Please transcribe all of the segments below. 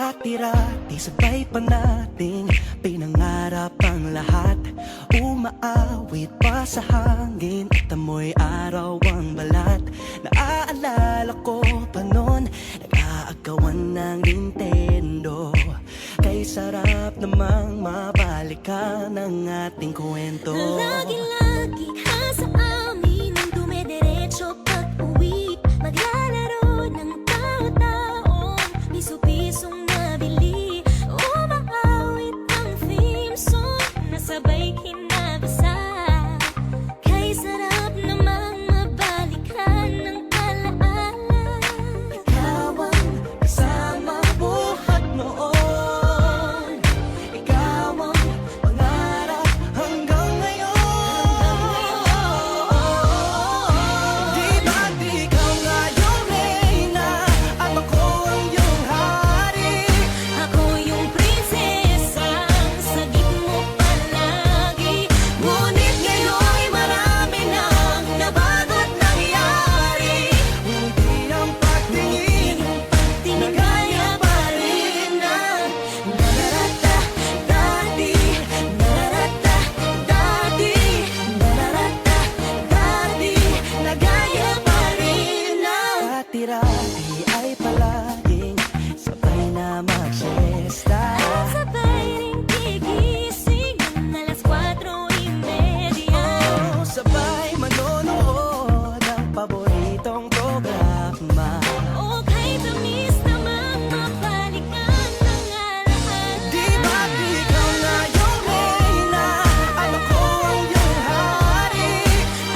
Dati-rati sabay pa nating pinangarap ang lahat. Umaawit pa sa hangin at amoy araw ang balat. Naaalala ko pa noon, nag-aagawan ng Nintendo. Kay sarap namang mabalikan ang ating kwento. Lagi-lagi ka sa amin ang dumediretso pag-uwi. Maglalaro ng tao-taong piso-pisong nabili. Umaawit ang theme song na sabay kinabasa. Kay sarap namang mabalikan ng alaala. Ikaw ang kasama buhat noon. Ikaw ang pangarap hanggang ngayon. Di ba't ikaw nga yung reyna at ako ang iyong hari? Ako yung prinsesang sagip mo palagi. Ngunit ngayon'y marami nang nabago't nangyari. Hindi ang pagtingin na gaya pa rin ng nararata dati. Nararata dati. Nararata dati. Na gaya pa rin ng dati-rati ay palaging sabay na mag-siesta. Sabay ring gigising ng alas 4:30. Oh, sabay manonood ang paboritong programa. O kay tamis namang mabalikan ng alaala. Di ba't ikaw nga yung reyna at ako ang iyong hari?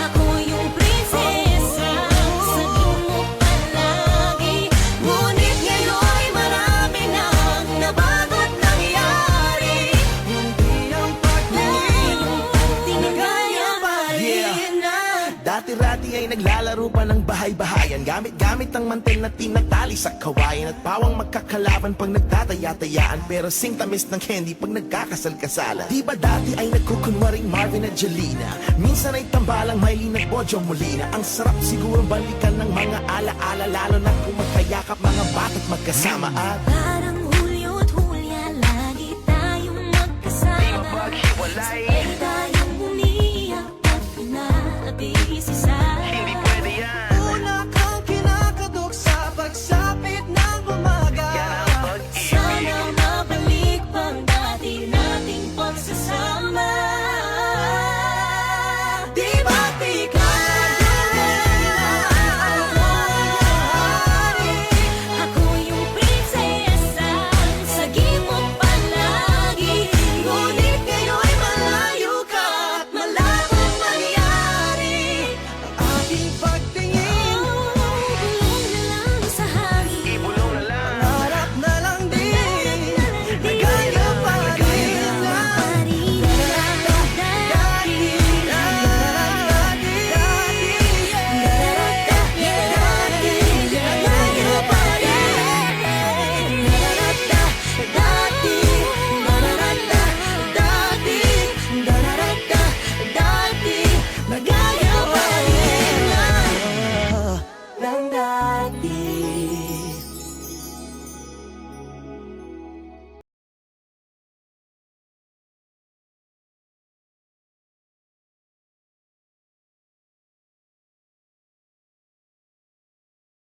Ako yung prinsesang sagip mo palagi. Ngunit ngayon'y marami nang nabago't nangyari. Hindi ang pagtingin na gaya pa rin ng Dati-rati ay naglalaro pa ng bahay-bahayan. Gamit-gamit ang mantel na tinatali sa kawayan. At pawang magkakalaban pag nagtataya-tayaan. Pero sing tamis ng candy pag nagkakasal-kasalan. Di ba dati ay nagkukunwaring Marvin at Jelena? Minsan ay tambalang Mylene at Bojo Molina. Ang sarap siguro balikan ng mga ala-ala. Lalo na kung magkayakap mga bata't magkasama at